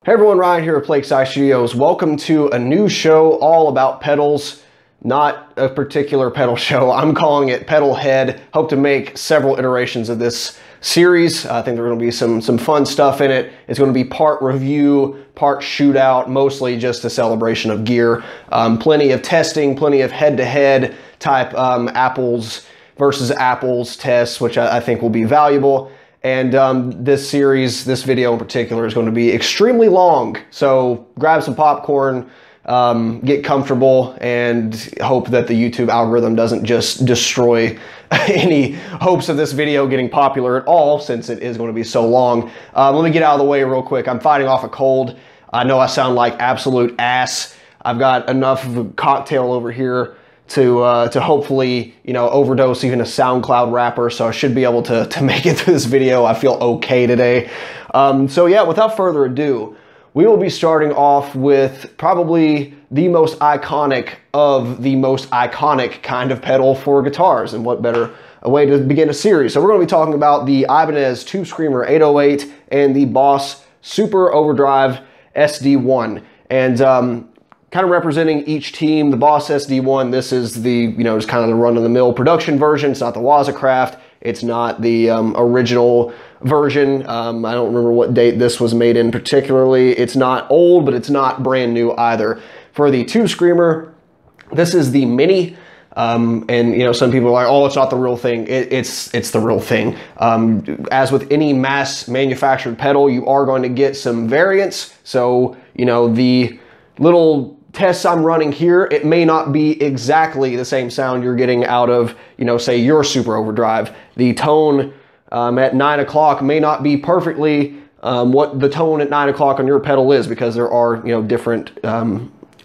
Hey everyone, Ryan here at Plague Scythe Studios. Welcome to a new show all about pedals. Not a particular pedal show. I'm calling it Pedal Head. Hope to make several iterations of this series. I think there are going to be some fun stuff in it. It's going to be part review, part shootout, mostly just a celebration of gear. Plenty of testing, plenty of head-to-head type apples versus apples tests, which I think will be valuable. And this series, this video in particular, is going to be extremely long. So grab some popcorn, get comfortable, and hope that the YouTube algorithm doesn't just destroy any hopes of this video getting popular at all, since it is going to be so long. Let me get out of the way real quick. I'm fighting off a cold. I know I sound like absolute ass. I've got enough of a cocktail over here to hopefully, you know, overdose even a SoundCloud rapper, so I should be able to make it through this video. I feel okay today. So yeah, without further ado, we will be starting off with probably the most iconic of the most iconic kind of pedal for guitars, and what better a way to begin a series. So we're going to be talking about the Ibanez Tube Screamer 808 and the Boss Super Overdrive SD-1. And kind of representing each team, the Boss SD-1, this is the, you know, just kind of the run-of-the-mill production version. It's not the Wazacraft. It's not the original version. I don't remember what date this was made in particularly. It's not old, but it's not brand new either. For the Tube Screamer, this is the Mini. And, you know, some people are like, oh, it's not the real thing. It's the real thing. As with any mass manufactured pedal, you are going to get some variants. So, you know, the little tests I'm running here, it may not be exactly the same sound you're getting out of, you know, say your Super Overdrive. The tone at 9 o'clock may not be perfectly what the tone at 9 o'clock on your pedal is, because there are, you know, different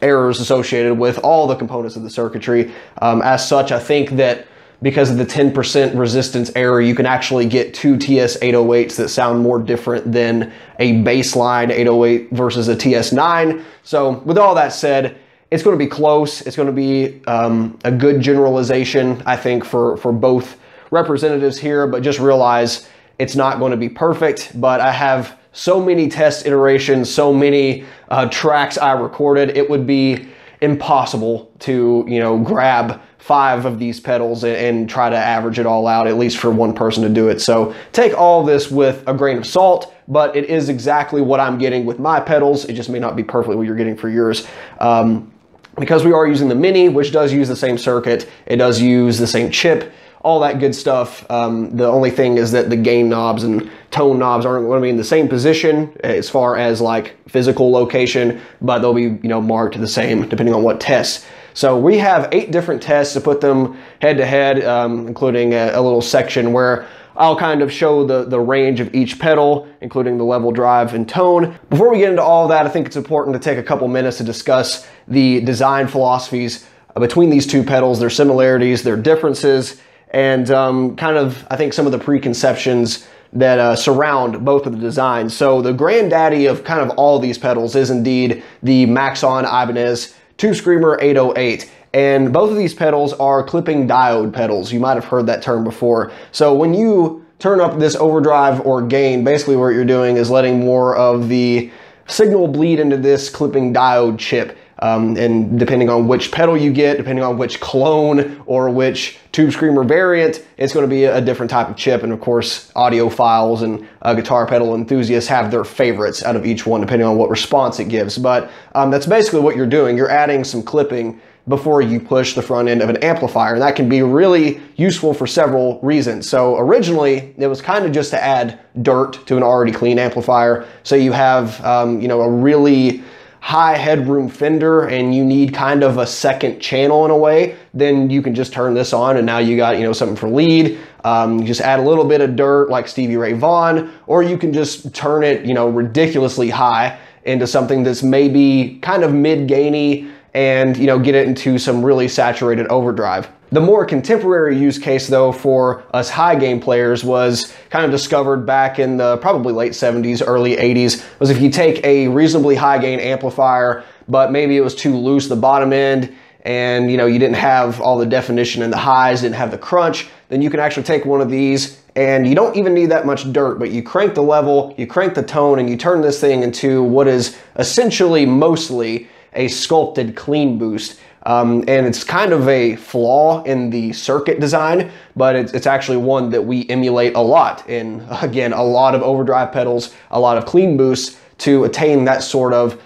errors associated with all the components of the circuitry. As such, I think that because of the 10% resistance error, you can actually get two TS-808s that sound more different than a baseline 808 versus a TS-9. So with all that said, it's going to be close. It's going to be a good generalization, I think, for both representatives here, but just realize it's not going to be perfect. But I have so many test iterations, so many tracks I recorded, it would be impossible to, you know, grab 5 of these pedals and try to average it all out, at least for one person to do it. So take all this with a grain of salt, but it is exactly what I'm getting with my pedals. It just may not be perfectly what you're getting for yours. Because we are using the Mini, which does use the same circuit, it does use the same chip, all that good stuff. The only thing is that the gain knobs and tone knobs aren't going to be in the same position as far as like physical location, but they'll be, you know, marked the same depending on what test. So we have 8 different tests to put them head to head, including a little section where I'll kind of show the range of each pedal, including the level, drive, and tone. Before we get into all of that, I think it's important to take a couple minutes to discuss the design philosophies between these two pedals, their similarities, their differences, and kind of, I think, some of the preconceptions that surround both of the designs. So the granddaddy of kind of all these pedals is indeed the Maxon Ibanez Tube Screamer 808. And both of these pedals are clipping diode pedals. You might have heard that term before. So when you turn up this overdrive or gain, basically what you're doing is letting more of the signal bleed into this clipping diode chip. And depending on which pedal you get, depending on which clone or which Tube Screamer variant, it's going to be a different type of chip. And of course, audiophiles and guitar pedal enthusiasts have their favorites out of each one, depending on what response it gives. But that's basically what you're doing. You're adding some clipping before you push the front end of an amplifier. And that can be really useful for several reasons. So originally, it was kind of just to add dirt to an already clean amplifier. So you have, you know, a really high headroom Fender and you need kind of a second channel in a way, then you can just turn this on and now you got, you know, something for lead. You just add a little bit of dirt like Stevie Ray Vaughan, or you can just turn it, you know, ridiculously high into something that's maybe kind of mid-gainy and, you know, get it into some really saturated overdrive. The more contemporary use case, though, for us high gain players was kind of discovered back in the probably late 70s, early 80s, was if you take a reasonably high gain amplifier, but maybe it was too loose the bottom end, and, you know, you didn't have all the definition in the highs, didn't have the crunch, then you can actually take one of these and you don't even need that much dirt, but you crank the level, you crank the tone, and you turn this thing into what is essentially mostly a sculpted clean boost. And it's kind of a flaw in the circuit design, but it's actually one that we emulate a lot in, again, a lot of overdrive pedals, a lot of clean boosts to attain that sort of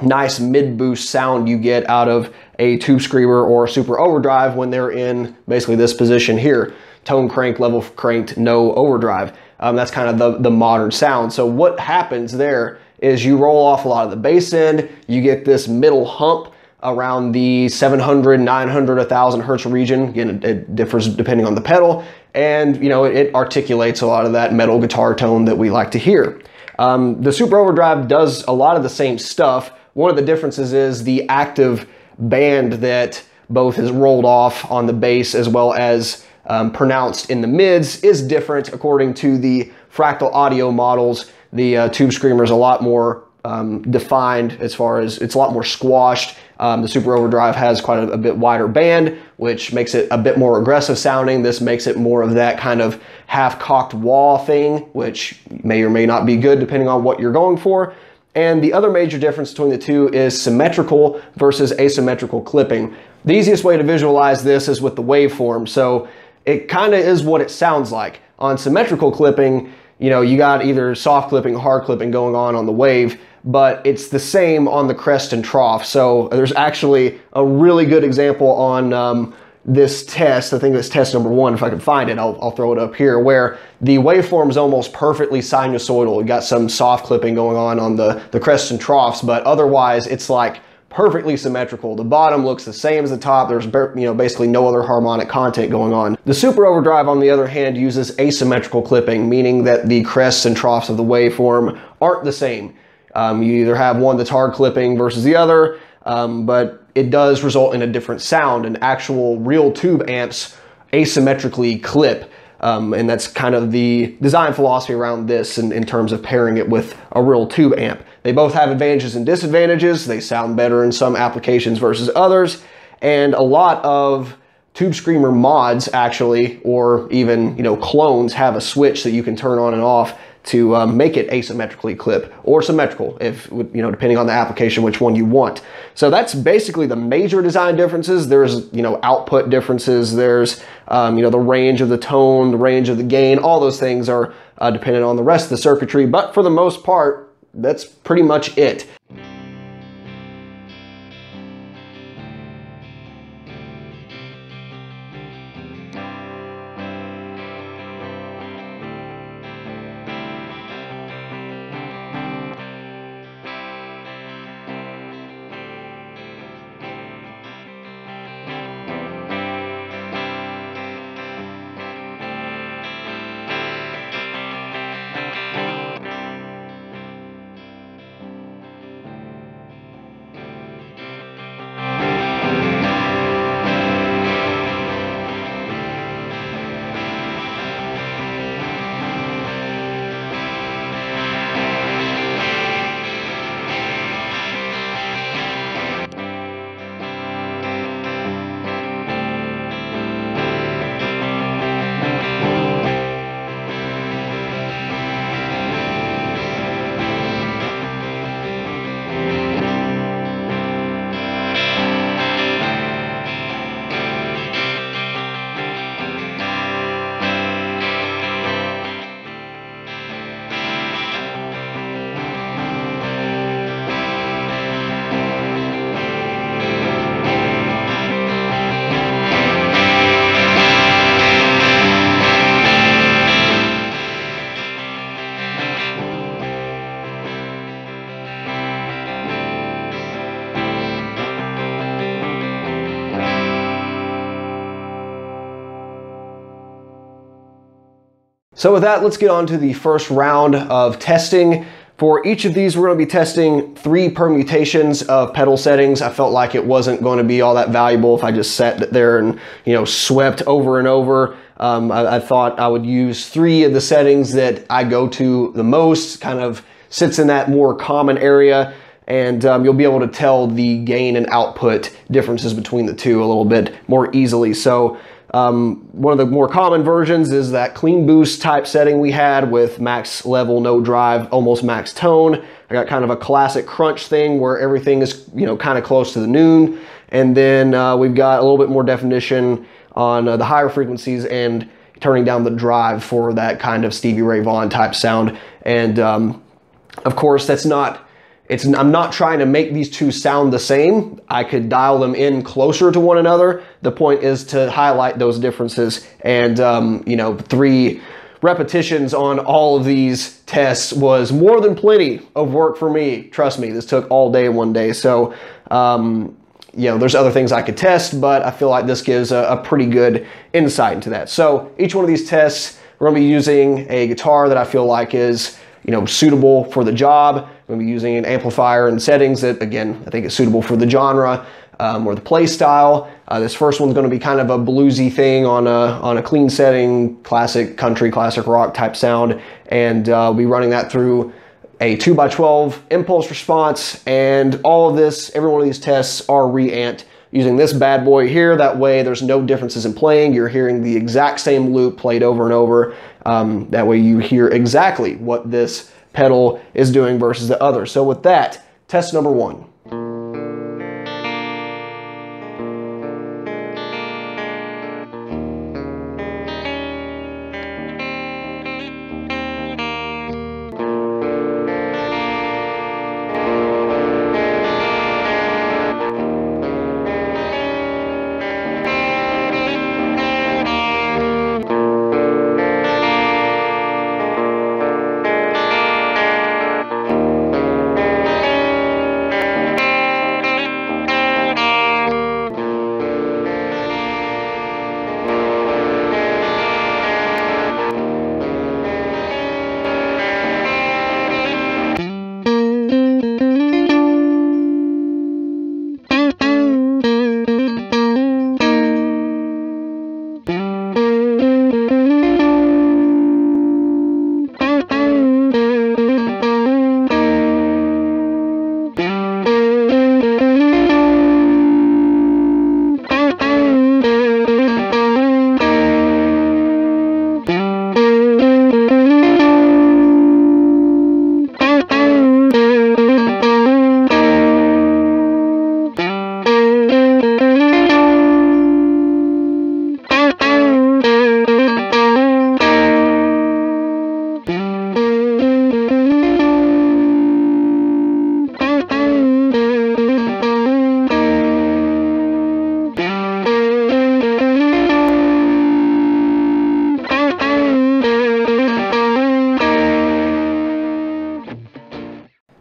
nice mid-boost sound you get out of a tube screamer or super overdrive when they're in basically this position here. Tone cranked, level cranked, no overdrive. That's kind of the modern sound. So what happens there is you roll off a lot of the bass end, you get this middle hump around the 700, 900, 1000 hertz region. Again, it differs depending on the pedal, and you know, it articulates a lot of that metal guitar tone that we like to hear. The Super Overdrive does a lot of the same stuff. One of the differences is the active band that both is rolled off on the bass as well as pronounced in the mids is different according to the Fractal audio models. The Tube Screamer is a lot more defined, as far as it's a lot more squashed. The Super Overdrive has quite a bit wider band, which makes it a bit more aggressive sounding. This makes it more of that kind of half-cocked wah thing, which may or may not be good depending on what you're going for. And the other major difference between the two is symmetrical versus asymmetrical clipping. The easiest way to visualize this is with the waveform. So it kind of is what it sounds like. On symmetrical clipping, you know, you got either soft clipping, hard clipping going on the wave, but it's the same on the crest and trough. So there's actually a really good example on this test. I think it's test number 1. If I can find it, I'll throw it up here, where the waveform is almost perfectly sinusoidal. You got some soft clipping going on the crests and troughs, but otherwise it's like perfectly symmetrical. The bottom looks the same as the top. There's basically no other harmonic content going on. The Super Overdrive, on the other hand, uses asymmetrical clipping, meaning that the crests and troughs of the waveform aren't the same. You either have one that's hard clipping versus the other, but it does result in a different sound, and actual real tube amps asymmetrically clip. And that's kind of the design philosophy around this in terms of pairing it with a real tube amp. They both have advantages and disadvantages. They sound better in some applications versus others. And a lot of Tube Screamer mods actually, or even, you know, clones, have a switch that you can turn on and off to make it asymmetrically clip or symmetrical, if, you know, depending on the application, which one you want. So that's basically the major design differences. There's, you know, output differences. There's, you know, the range of the tone, the range of the gain. All those things are dependent on the rest of the circuitry. But for the most part, that's pretty much it. So with that, let's get on to the first round of testing. For each of these, we're going to be testing 3 permutations of pedal settings. I felt like it wasn't going to be all that valuable if I just sat there and, you know, swept over and over. I thought I would use 3 of the settings that I go to the most, kind of sits in that more common area, and you'll be able to tell the gain and output differences between the two a little bit more easily. So One of the more common versions is that clean boost type setting we had with max level, no drive, almost max tone. I got kind of a classic crunch thing where everything is, you know, kind of close to the noon. And then we've got a little bit more definition on the higher frequencies and turning down the drive for that kind of Stevie Ray Vaughan type sound. And of course, I'm not trying to make these two sound the same. I could dial them in closer to one another. The point is to highlight those differences. And, you know, 3 repetitions on all of these tests was more than plenty of work for me. Trust me, this took all day one day. So, you know, there's other things I could test, but I feel like this gives a pretty good insight into that. So each one of these tests, we're gonna be using a guitar that I feel like is, you know, suitable for the job. I'm gonna be using an amplifier and settings that, again, I think is suitable for the genre or the play style. This first one's gonna be kind of a bluesy thing on a clean setting, classic country, classic rock type sound. And we'll be running that through a 2x12 impulse response, and all of this, every one of these tests are re-amped using this bad boy here. That way there's no differences in playing. You're hearing the exact same loop played over and over. That way you hear exactly what this pedal is doing versus the other. So with that, test number 1.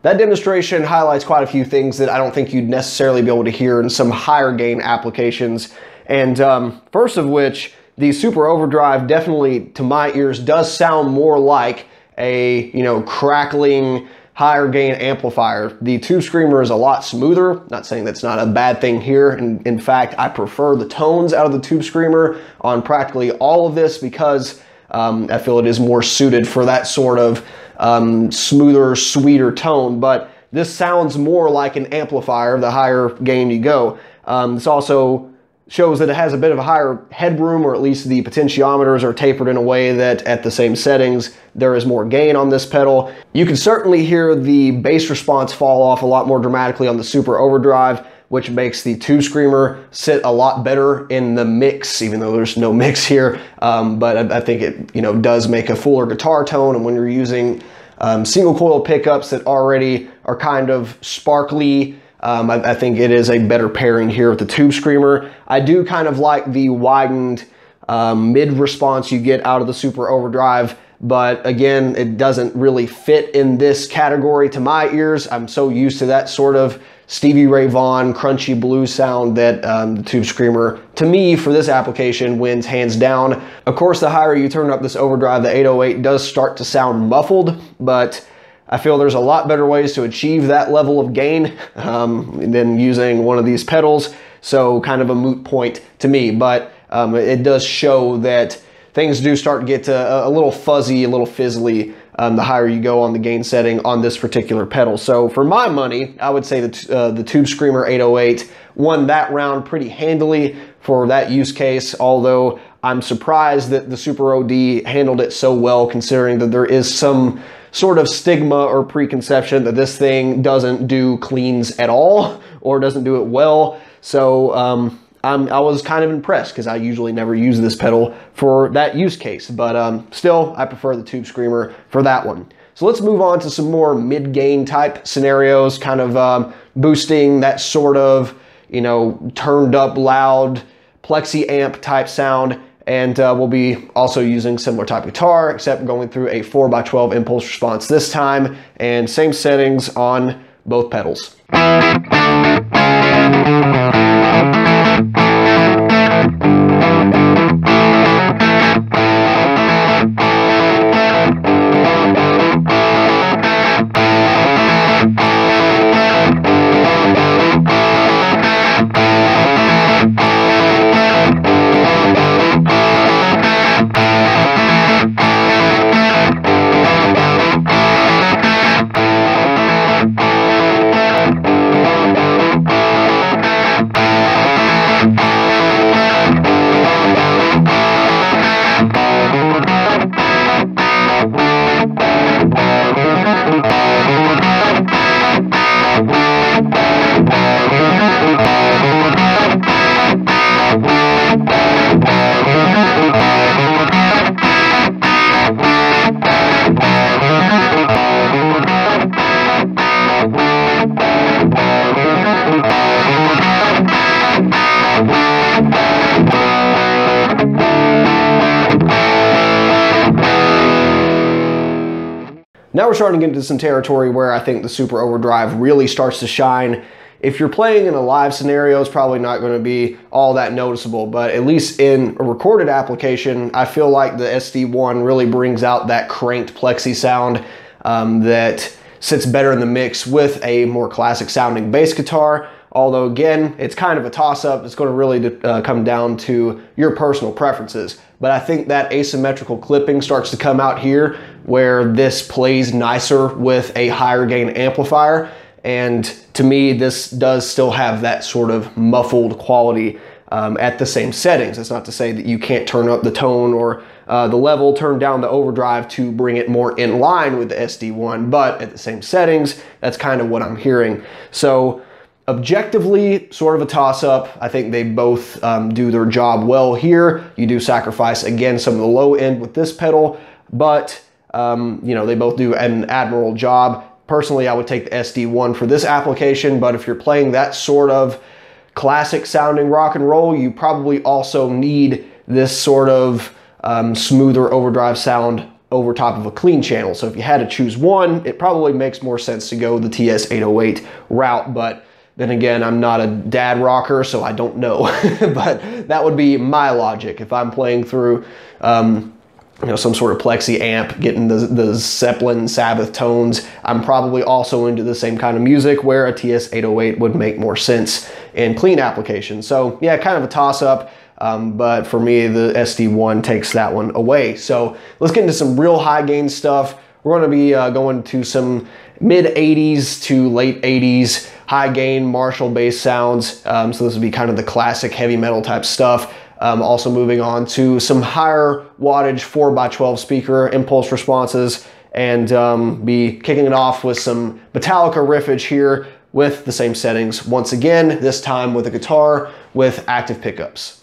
That demonstration highlights quite a few things that I don't think you'd necessarily be able to hear in some higher gain applications. And first of which, the Super Overdrive definitely, to my ears, does sound more like a, you know, crackling higher gain amplifier. The Tube Screamer is a lot smoother. Not saying that's not a bad thing here. And in fact, I prefer the tones out of the Tube Screamer on practically all of this because I feel it is more suited for that sort of smoother, sweeter tone. But this sounds more like an amplifier the higher gain you go. This also shows that it has a bit of a higher headroom, or at least the potentiometers are tapered in a way that at the same settings there is more gain on this pedal. You can certainly hear the bass response fall off a lot more dramatically on the Super Overdrive, which makes the Tube Screamer sit a lot better in the mix, even though there's no mix here. But I think it, you know, does make a fuller guitar tone, and when you're using single coil pickups that already are kind of sparkly, I think it is a better pairing here with the Tube Screamer. I do kind of like the widened mid response you get out of the Super Overdrive, but again, it doesn't really fit in this category to my ears. I'm so used to that sort of Stevie Ray Vaughan crunchy blues sound that the Tube Screamer, to me, for this application, wins hands down. Of course, the higher you turn up this overdrive, the 808 does start to sound muffled, but I feel there's a lot better ways to achieve that level of gain than using one of these pedals. So kind of a moot point to me, but it does show that things do start to get a little fuzzy, a little fizzly the higher you go on the gain setting on this particular pedal. So for my money, I would say that the Tube Screamer 808 won that round pretty handily for that use case, although I'm surprised that the Super OD handled it so well, considering that there is some sort of stigma or preconception that this thing doesn't do cleans at all or doesn't do it well. So I was kind of impressed because I usually never use this pedal for that use case, but still I prefer the Tube Screamer for that one. So let's move on to some more mid-gain type scenarios, kind of boosting that sort of, you know, turned up loud plexi amp type sound. And we'll be also using similar type guitar, except going through a 4x12 impulse response this time, and same settings on both pedals. Now we're starting to get into some territory where I think the Super Overdrive really starts to shine. If you're playing in a live scenario, it's probably not going to be all that noticeable, but at least in a recorded application, I feel like the SD-1 really brings out that cranked plexi sound that sits better in the mix with a more classic sounding bass guitar. Although again, it's kind of a toss-up. It's going to really come down to your personal preferences. But I think that asymmetrical clipping starts to come out here, where this plays nicer with a higher gain amplifier. And to me, this does still have that sort of muffled quality at the same settings. It's not to say that you can't turn up the tone or the level, turn down the overdrive to bring it more in line with the SD-1, but at the same settings, that's kind of what I'm hearing. So objectively, sort of a toss-up. I think they both do their job well here. You do sacrifice, again, some of the low end with this pedal, but you know, they both do an admirable job. Personally, I would take the SD-1 for this application, but if you're playing that sort of classic sounding rock and roll, you probably also need this sort of smoother overdrive sound over top of a clean channel. So if you had to choose one, it probably makes more sense to go the TS-808 route, but then again, I'm not a dad rocker, so I don't know. But that would be my logic. If I'm playing through you know, some sort of plexi amp, getting the Zeppelin Sabbath tones, I'm probably also into the same kind of music where a TS-808 would make more sense in clean applications. So yeah, kind of a toss-up. But for me, the SD-1 takes that one away. So let's get into some real high gain stuff. We're going to be going to some mid 80s to late 80s high gain Marshall bass sounds. So this would be kind of the classic heavy metal type stuff. Also moving on to some higher wattage 4x12 speaker impulse responses, and be kicking it off with some Metallica riffage here with the same settings. Once again, this time with a guitar with active pickups.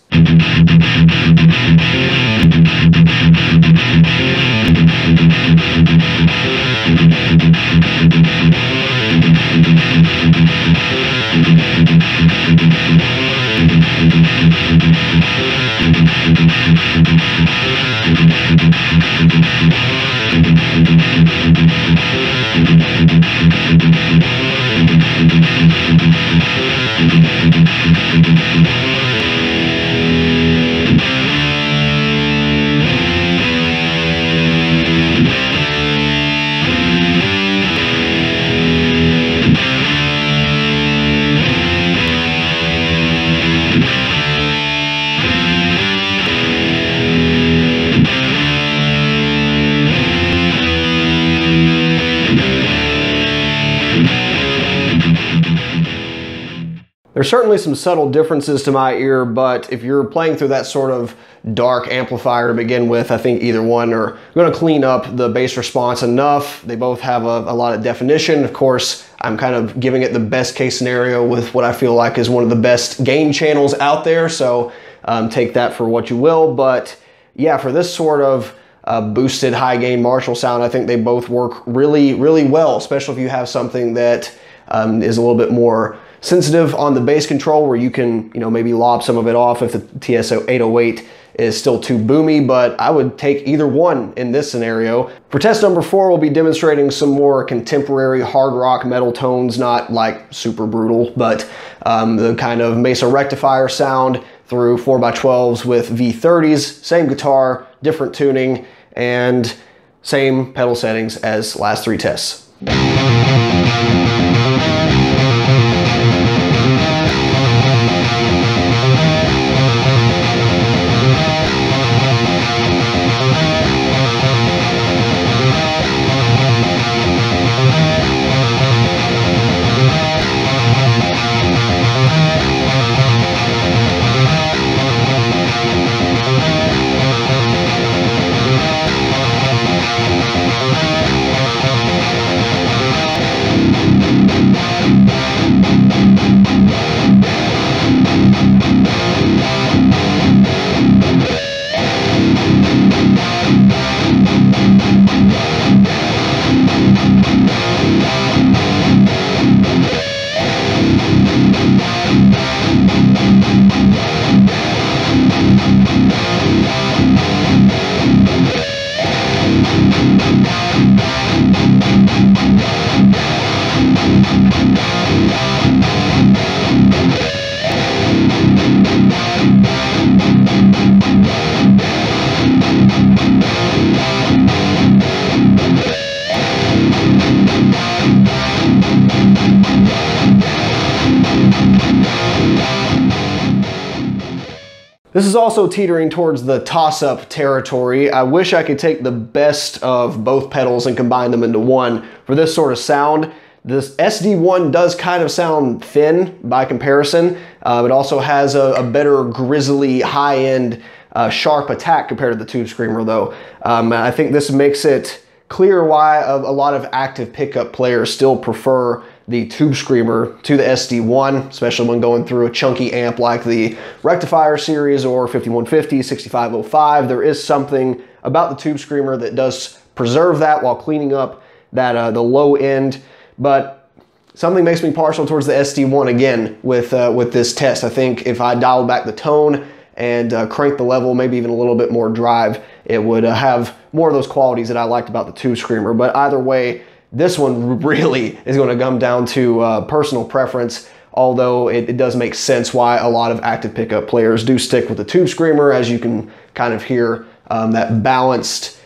There's certainly some subtle differences to my ear, but if you're playing through that sort of dark amplifier to begin with, I think either one are going to clean up the bass response enough. They both have a lot of definition. Of course, I'm kind of giving it the best case scenario with what I feel like is one of the best gain channels out there, so take that for what you will. But yeah, for this sort of boosted high gain Marshall sound, I think they both work really, really well, especially if you have something that is a little bit more sensitive on the bass control, where you can, maybe lob some of it off if the TS-808 is still too boomy, but I would take either one in this scenario. For test number 4, we'll be demonstrating some more contemporary hard rock metal tones, not like super brutal, but the kind of Mesa Rectifier sound through 4x12s with V30s, same guitar, different tuning, and same pedal settings as last 3 tests. This is also teetering towards the toss-up territory. I wish I could take the best of both pedals and combine them into one for this sort of sound. This SD-1 does kind of sound thin by comparison. It also has a better grisly, high-end, sharp attack compared to the Tube Screamer though. I think this makes it clear why a lot of active pickup players still prefer the Tube Screamer to the SD-1, especially when going through a chunky amp like the Rectifier series or 5150, 6505. There is something about the Tube Screamer that does preserve that while cleaning up that the low end, but something makes me partial towards the SD-1 again with this test. I think if I dialed back the tone and crank the level, maybe even a little bit more drive, it would have more of those qualities that I liked about the Tube Screamer. But either way, this one really is going to come down to personal preference, although it does make sense why a lot of active pickup players do stick with the Tube Screamer. As you can kind of hear, that balanced,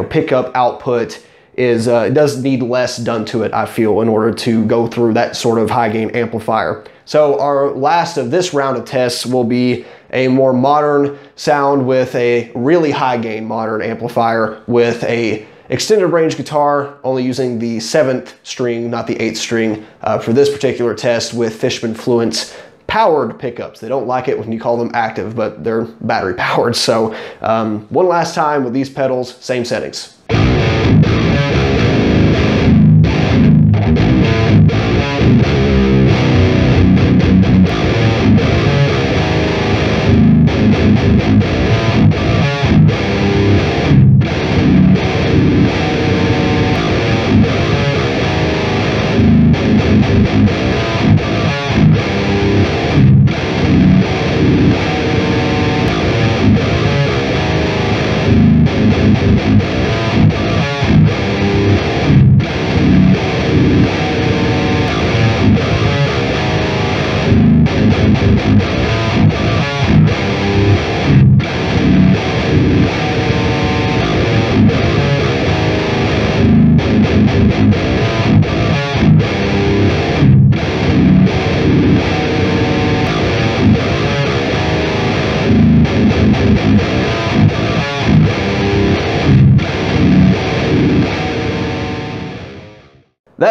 pickup output is, it does need less done to it, I feel, in order to go through that sort of high gain amplifier. So our last of this round of tests will be a more modern sound with a really high gain modern amplifier with a extended range guitar, only using the 7th string, not the 8th string, for this particular test with Fishman Fluence powered pickups. They don't like it when you call them active, but they're battery powered. So one last time with these pedals, same settings.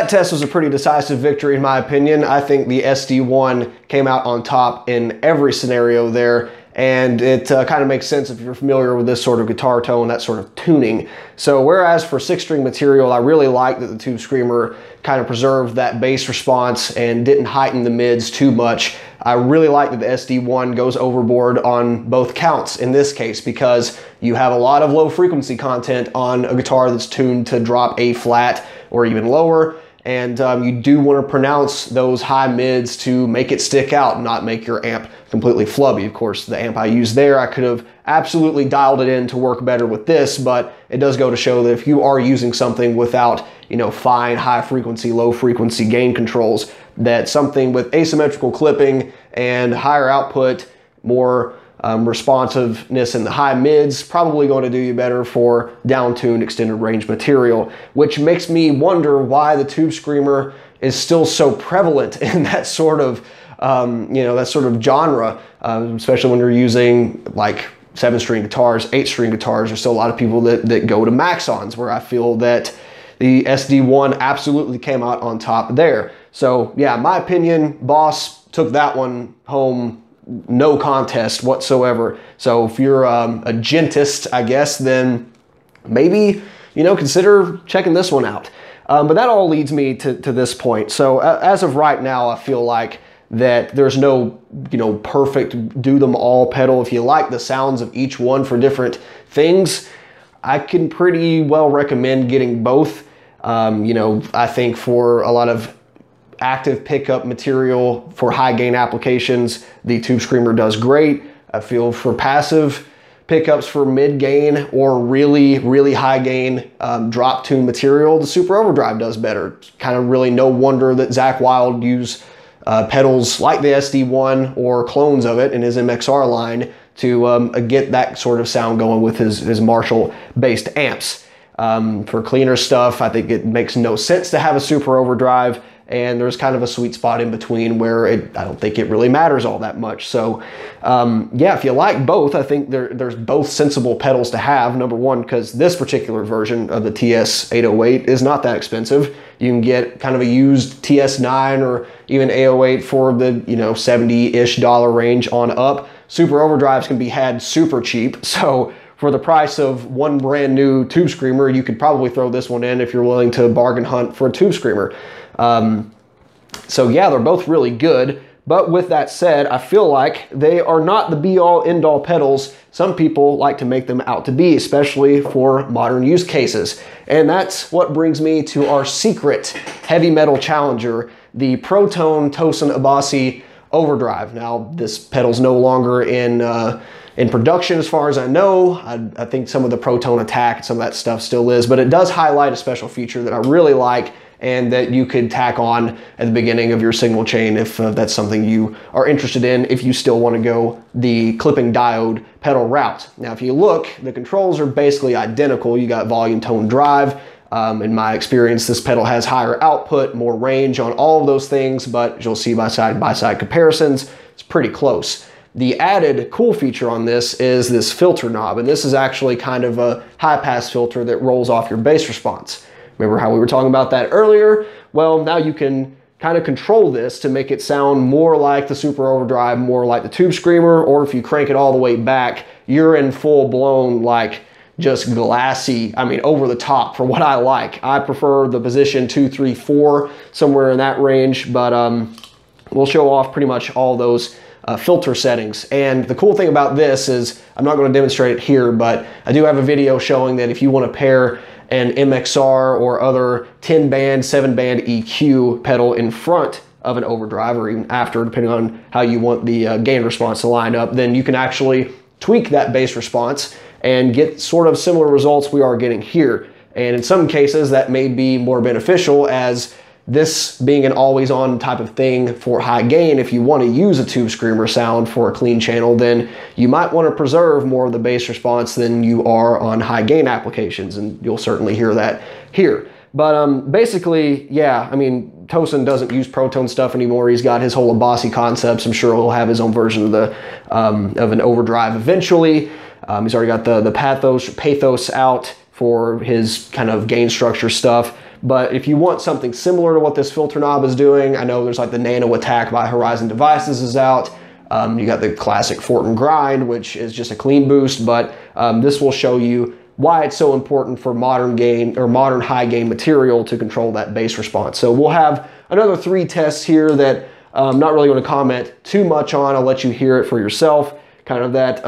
that test was a pretty decisive victory in my opinion. I think the SD-1 came out on top in every scenario there, and it kind of makes sense if you're familiar with this sort of guitar tone, that sort of tuning. So whereas for 6-string material, I really like that the Tube Screamer kind of preserved that bass response and didn't heighten the mids too much. I really like that the SD-1 goes overboard on both counts in this case, because you have a lot of low frequency content on a guitar that's tuned to drop A flat or even lower. And you do want to pronounce those high mids to make it stick out, not make your amp completely flubby. Of course, the amp I used there, I could have absolutely dialed it in to work better with this, but it does go to show that if you are using something without, you know, fine high frequency, low frequency gain controls, that something with asymmetrical clipping and higher output, more responsiveness in the high mids, probably going to do you better for down-tuned extended range material, which makes me wonder why the Tube Screamer is still so prevalent in that sort of, you know, that sort of genre, especially when you're using like 7-string guitars, 8-string guitars. There's still a lot of people that go to Maxons, where I feel that the SD-1 absolutely came out on top there. So yeah, in my opinion, Boss took that one home, no contest whatsoever. So if you're a gentist, I guess, then maybe, you know, consider checking this one out. But that all leads me to this point. So as of right now, I feel like that there's no, you know, perfect do them all pedal. If you like the sounds of each one for different things, I can pretty well recommend getting both. You know, I think for a lot of active pickup material for high gain applications, the Tube Screamer does great. I feel for passive pickups for mid gain or really high gain drop tune material, the Super Overdrive does better. Kind of really no wonder that Zakk Wylde used pedals like the SD-1 or clones of it in his MXR line to get that sort of sound going with his Marshall based amps. For cleaner stuff, I think it makes no sense to have a Super Overdrive, and there's kind of a sweet spot in between where I don't think it really matters all that much. So yeah, if you like both, I think there's both sensible pedals to have. Number one, because this particular version of the TS-808 is not that expensive. You can get kind of a used TS-9 or even 808 for the, you know, $70-ish range on up. Super Overdrives can be had super cheap. So for the price of one brand new Tube Screamer, you could probably throw this one in if you're willing to bargain hunt for a Tube Screamer. So yeah, they're both really good. But with that said, I feel like they are not the be-all, end-all pedals some people like to make them out to be, especially for modern use cases. And that's what brings me to our secret heavy metal challenger, the Protone Tosin Abasi Overdrive. Now, this pedal's no longer in production as far as I know. I think some of the Protone Attack, some of that stuff still is, but it does highlight a special feature that I really like and that you could tack on at the beginning of your signal chain if that's something you are interested in, if you still want to go the clipping diode pedal route. Now, if you look, the controls are basically identical. You got volume, tone, drive. In my experience, this pedal has higher output, more range on all of those things, but as you'll see by side-by-side comparisons, it's pretty close. The added cool feature on this is this filter knob, and this is actually kind of a high-pass filter that rolls off your bass response. Remember how we were talking about that earlier? Well, now you can kind of control this to make it sound more like the Super Overdrive, more like the Tube Screamer, or if you crank it all the way back, you're in full-blown, like, just glassy, I mean, over the top for what I like. I prefer the position 2, 3, 4, somewhere in that range, but we'll show off pretty much all those filter settings. And the cool thing about this is, I'm not going to demonstrate it here, but I do have a video showing that if you want to pair an MXR or other 10-band, 7-band EQ pedal in front of an overdrive, or even after, depending on how you want the gain response to line up, then you can actually tweak that bass response and get sort of similar results we are getting here. And in some cases, that may be more beneficial, as this being an always-on type of thing for high gain. If you want to use a Tube Screamer sound for a clean channel, then you might want to preserve more of the bass response than you are on high gain applications, and you'll certainly hear that here. But basically, yeah, I mean, Tosin doesn't use Protone stuff anymore. He's got his whole Abasi concepts. I'm sure he'll have his own version of the of an overdrive eventually. He's already got the Pathos out for his kind of gain structure stuff. But if you want something similar to what this filter knob is doing, I know there's like the Nano Attack by Horizon Devices is out. You got the classic Fort and Grind, which is just a clean boost, but this will show you why it's so important for modern gain or modern high gain material to control that bass response. So we'll have another 3 tests here that I'm not really going to comment too much on. I'll let you hear it for yourself. Kind of that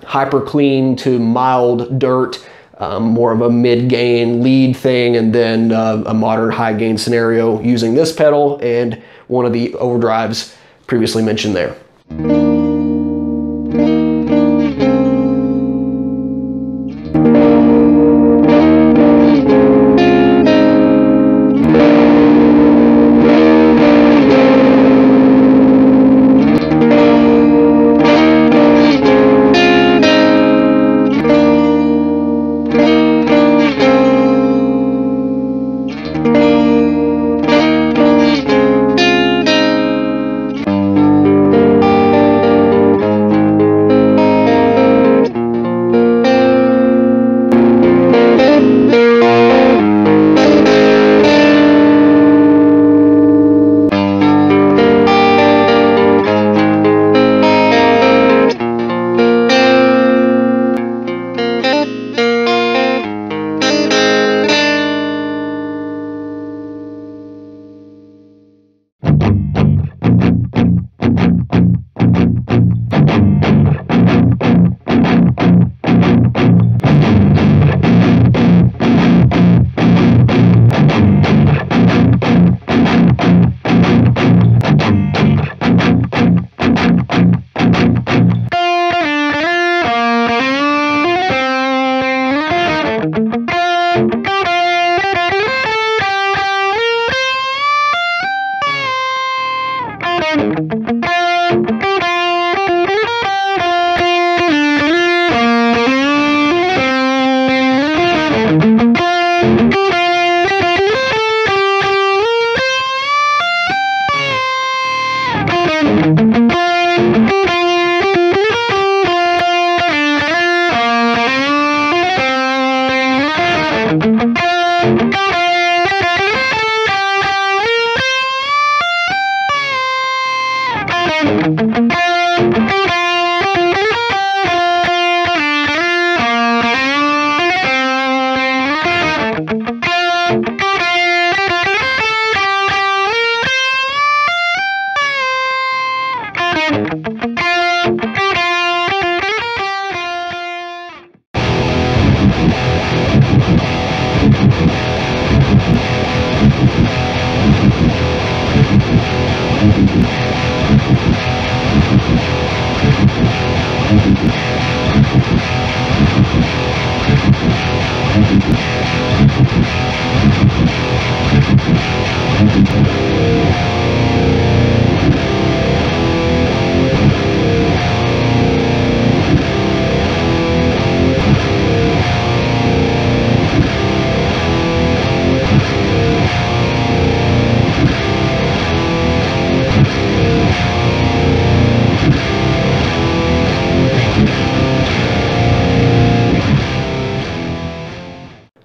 hyper clean to mild dirt, more of a mid gain lead thing, and then a modern high gain scenario using this pedal and one of the overdrives previously mentioned there.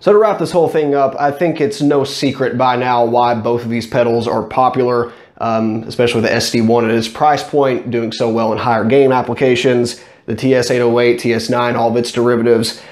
So to wrap this whole thing up, I think it's no secret by now why both of these pedals are popular, especially the SD-1 at its price point, doing so well in higher gain applications, the TS-808, TS-9, all of its derivatives,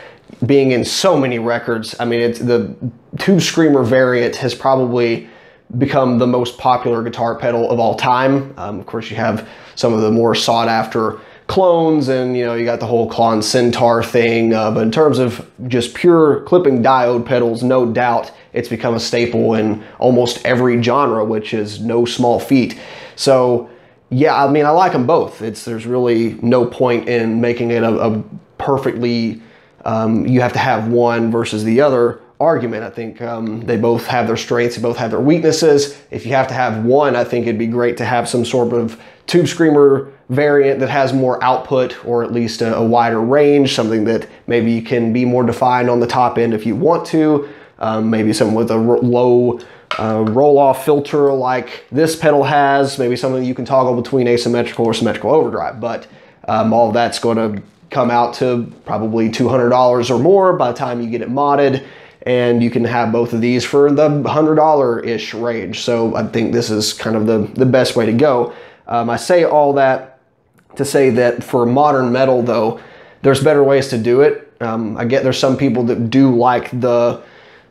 being in so many records. I mean, it's the Tube Screamer variant has probably become the most popular guitar pedal of all time. Of course, you have some of the more sought after clones, and you know, you got the whole Klon Centaur thing, but in terms of just pure clipping diode pedals, no doubt it's become a staple in almost every genre, which is no small feat. So yeah, I mean, I like them both. There's really no point in making it a perfectly you have to have one versus the other argument. I think they both have their strengths, they both have their weaknesses. If you have to have one, I think it'd be great to have some sort of Tube Screamer variant that has more output, or at least a wider range, something that maybe can be more defined on the top end if you want to. Maybe something with a low roll-off filter like this pedal has, maybe something you can toggle between asymmetrical or symmetrical overdrive. But all of that's going to come out to probably $200 or more by the time you get it modded. and you can have both of these for the $100-ish range. So I think this is kind of the best way to go. I say all that to say that for modern metal though, there's better ways to do it. I get there's some people that do like the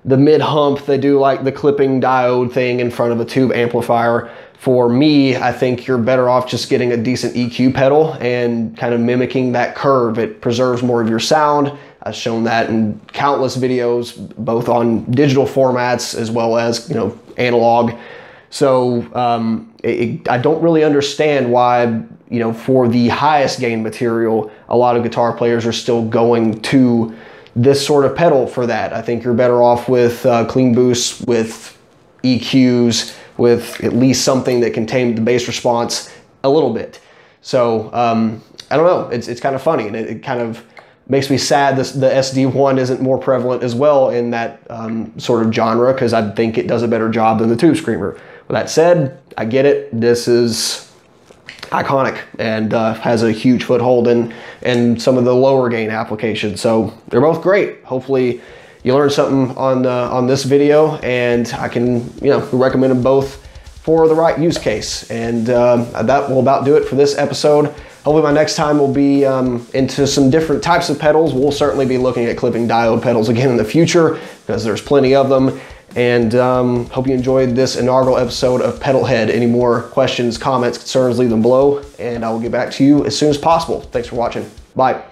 mid hump, they do like the clipping diode thing in front of a tube amplifier. For me, I think you're better off just getting a decent EQ pedal and kind of mimicking that curve. It preserves more of your sound. I've shown that in countless videos, both on digital formats as well as, you know, analog. So I don't really understand why, you know, for the highest gain material, a lot of guitar players are still going to this sort of pedal for that. I think you're better off with clean boosts, with EQs, with at least something that can tame the bass response a little bit. So I don't know, it's kind of funny, and it kind of makes me sad the SD-1 isn't more prevalent as well in that sort of genre, because I think it does a better job than the Tube Screamer. With that said, I get it. This is iconic and has a huge foothold in some of the lower gain applications. So they're both great. Hopefully you learned something on this video, and I can, you know, recommend them both for the right use case. And that will about do it for this episode. Hopefully my next time will be into some different types of pedals. We'll certainly be looking at clipping diode pedals again in the future, because there's plenty of them. And hope you enjoyed this inaugural episode of Pedalhead. Any more questions, comments, concerns, leave them below, and I will get back to you as soon as possible. Thanks for watching. Bye.